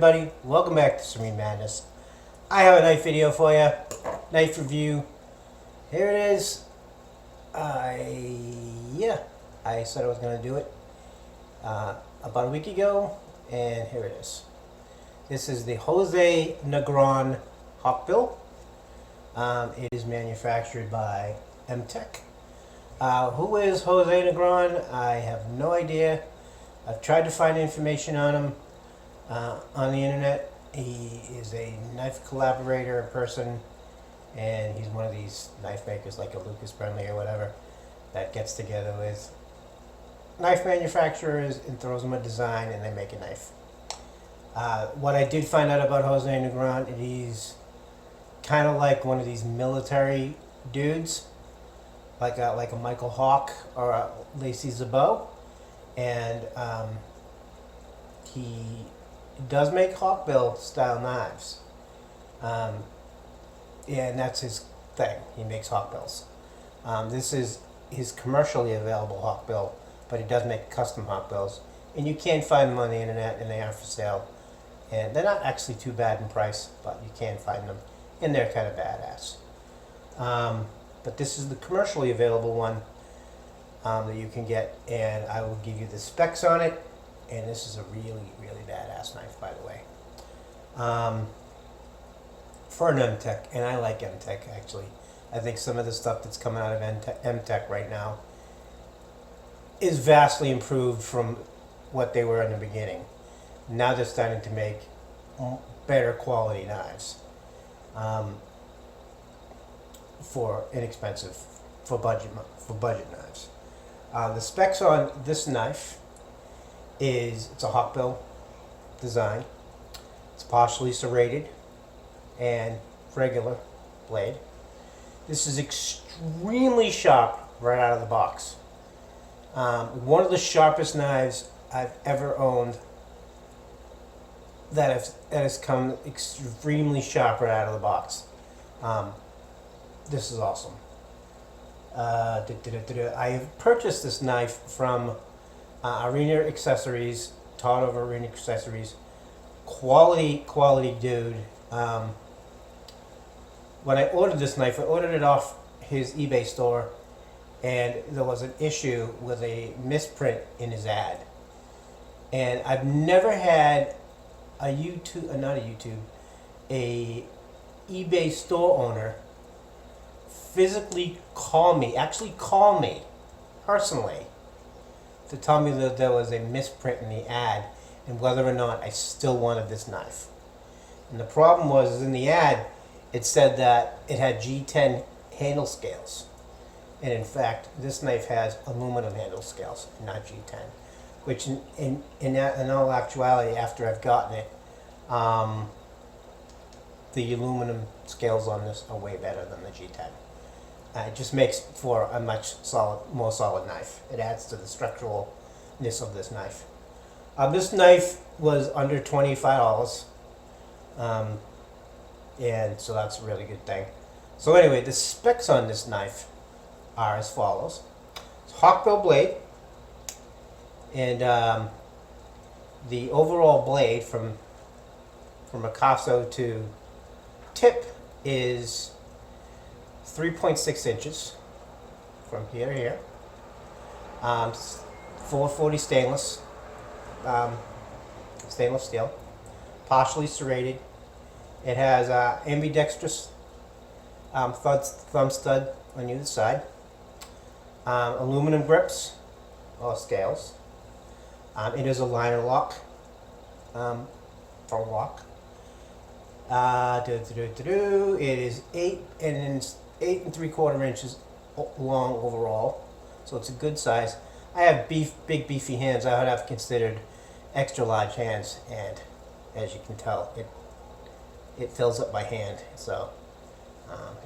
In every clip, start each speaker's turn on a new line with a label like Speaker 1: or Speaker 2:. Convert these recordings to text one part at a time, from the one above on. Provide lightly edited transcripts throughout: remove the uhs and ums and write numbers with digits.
Speaker 1: everybody, welcome back to Serene Madness. I have a knife video for you, knife review. Here it is. I said I was going to do it about a week ago, and here it is. This is the Jose Negron Hawkbill. It is manufactured by MTech. Who is Jose Negron? I have no idea. I've tried to find information on him on the internet. He is a knife collaborator person, and he's one of these knife makers like a Lucas Burnley or whatever that gets together with knife manufacturers and throws them a design and they make a knife. What I did find out about Jose Negron, he's kind of like one of these military dudes, like a Michael Hawk or a Lacey Zabot, and he does make Hawkbill style knives. And that's his thing. He makes Hawkbills. This is his commercially available Hawkbill, but he does make custom Hawkbills, and you can find them on the internet, and they are for sale. And they're not actually too bad in price, but you can find them, and they're kind of badass. But this is the commercially available one that you can get, and I will give you the specs on it. And this is a really, really badass knife, by the way. For an MTech, and I like MTech actually. I think some of the stuff that's coming out of MTech right now is vastly improved from what they were in the beginning. Now they're starting to make better quality knives for inexpensive, for budget knives. The specs on this knife is it's a Hawkbill design. It's partially serrated and regular blade. This is extremely sharp right out of the box. One of the sharpest knives I've ever owned that has come extremely sharp right out of the box. This is awesome. I have purchased this knife from Arena Accessories, Todd over Arena Accessories. Quality dude. When I ordered this knife, I ordered it off his eBay store, and there was an issue with a misprint in his ad. And I've never had a eBay store owner physically call me personally to tell me that there was a misprint in the ad and whether or not I still wanted this knife. And the problem was in the ad, it said that it had G10 handle scales. And in fact, this knife has aluminum handle scales, not G10. Which in all actuality, after I've gotten it, the aluminum scales on this are way better than the G10. It just makes for a much more solid knife. It adds to the structuralness of this knife. This knife was under $25, and so that's a really good thing. So anyway, the specs on this knife are as follows. It's Hawkbill blade, and the overall blade from Picasso to tip is 3.6 inches from here to here. 440 stainless steel, partially serrated. It has ambidextrous thumb stud on either side, aluminum grips or scales. It is a liner lock, front lock. It is 8 3/4 inches long overall, so it's a good size. I have big beefy hands. I would have considered extra large hands, and as you can tell, it fills up my hand, so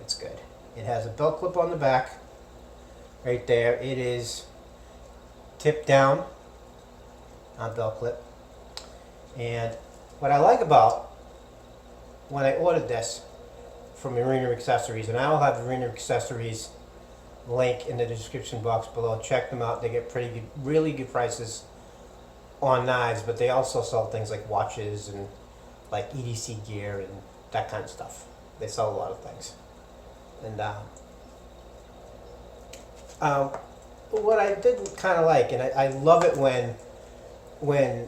Speaker 1: it's good. It has a belt clip on the back right there. It is tip down belt clip, and what I like about when I ordered this from Arena Accessories, and I will have Arena Accessories link in the description box below. Check them out. They get really good prices on knives, but they also sell things like watches and like EDC gear and that kind of stuff. They sell a lot of things. And what I did kind of like, and I love it when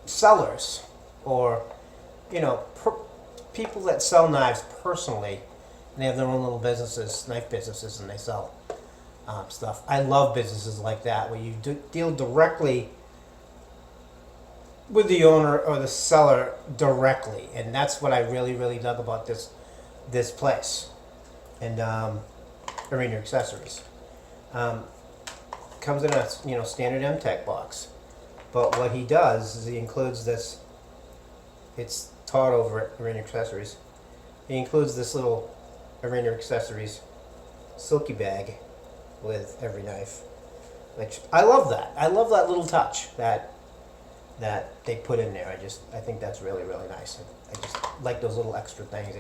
Speaker 1: sellers or people that sell knives personally, and they have their own little businesses, knife businesses, and they sell stuff. I love businesses like that where you deal directly with the owner or the seller directly, and that's what I really, really dug about this place. And Arena Accessories comes in a standard MTech box, but what he does is he includes this. It's Todd over at Arena Accessories. He includes this little Arena Accessories silky bag with every knife, which I love that. I love that little touch that they put in there. I think that's really, really nice. I just like those little extra things.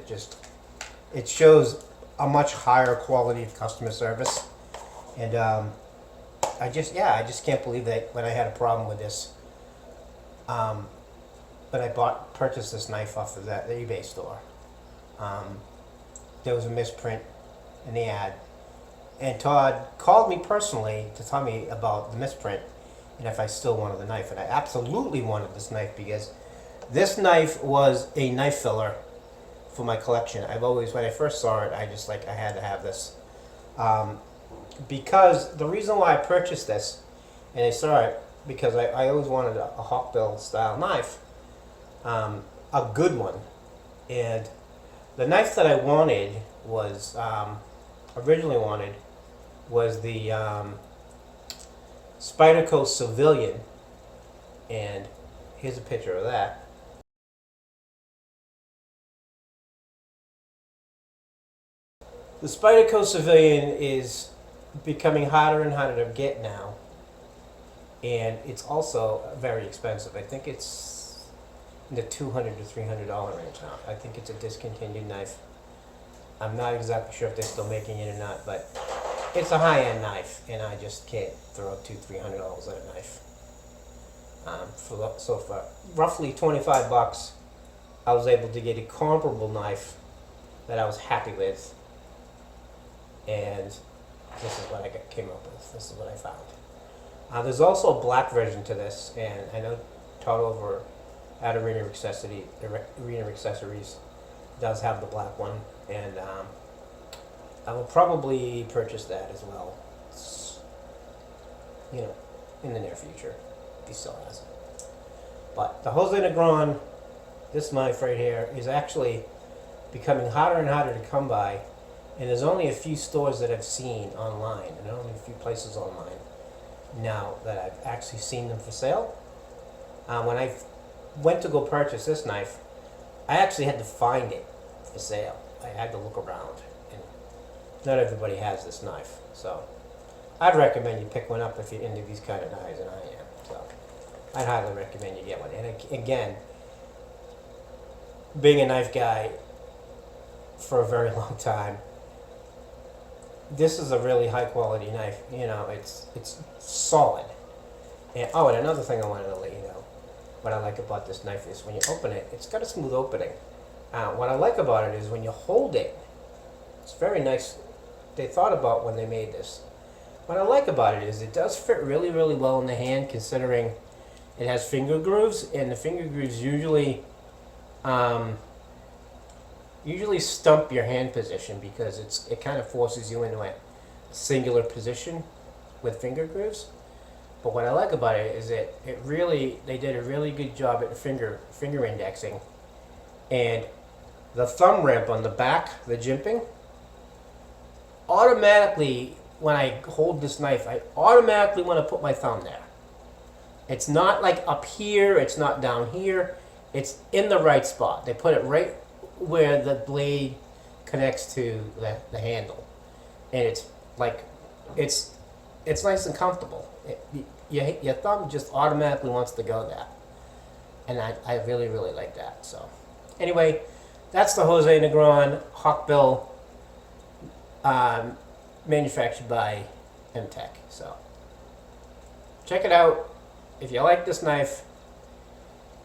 Speaker 1: It shows a much higher quality of customer service, and I just can't believe that when I had a problem with this, when I purchased this knife off of the eBay store, there was a misprint in the ad, and Todd called me personally to tell me about the misprint and if I still wanted the knife. And I absolutely wanted this knife because this knife was a knife filler for my collection. When I first saw it, I had to have this. Because the reason why I purchased this, and I saw it because I always wanted a Hawkbill style knife, a good one. And the knife that I originally wanted was the Spyderco Civilian, and here's a picture of that. The Spyderco Civilian is becoming harder and harder to get now, and it's also very expensive. I think it's in the $200 to $300 range now. I think it's a discontinued knife. I'm not exactly sure if they're still making it or not, but it's a high-end knife, and I just can't throw $200-300 at a knife. So for roughly $25, I was able to get a comparable knife that I was happy with, and this is what I came up with. This is what I found. There's also a black version to this, and I know Todd over at Arena Accessories does have the black one, and I will probably purchase that as well, in the near future, if he still has it. But the Jose Negron, this knife right here, is actually becoming harder and harder to come by, and there's only a few stores that I've seen online, and only a few places online now that I've actually seen them for sale. When I went to go purchase this knife, I actually had to find it for sale. I had to look around, and not everybody has this knife, so I'd recommend you pick one up if you're into these kind of knives, and I am. So I'd highly recommend you get one. And again, being a knife guy for a very long time, this is a really high quality knife. It's solid. And another thing I wanted to let you know, what I like about this knife is when you open it, it's got a smooth opening. What I like about it is when you hold it, it's very nice. They thought about when they made this. What I like about it is it does fit really, really well in the hand, considering it has finger grooves, and the finger grooves usually stump your hand position because it kind of forces you into a singular position with finger grooves. But what I like about it is they did a really good job at finger indexing, and the thumb ramp on the back, the jimping, automatically, when I hold this knife, I automatically want to put my thumb there. It's not like up here, it's not down here, it's in the right spot. They put it right where the blade connects to the handle, and it's nice and comfortable. Your thumb just automatically wants to go there, and I really, really like that. So anyway, that's the Jose Negron Hawkbill, manufactured by MTech. So check it out. If you like this knife,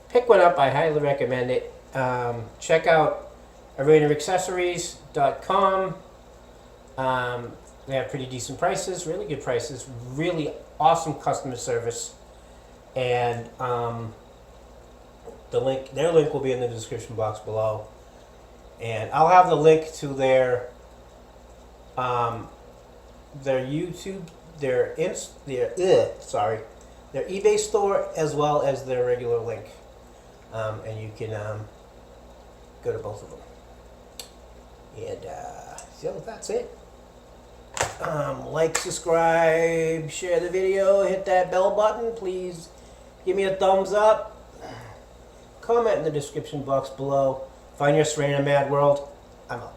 Speaker 1: pick one up. I highly recommend it. Check out arenaccessories.com. They have pretty decent prices, really good prices, really awesome customer service, and their link will be in the description box below, and I'll have the link to their YouTube, their eBay store, as well as their regular link, and you can go to both of them. And so that's it. Like, subscribe, share the video, hit that bell button. Please give me a thumbs up. Comment in the description box below. Find your Serene Mad World. I'm out.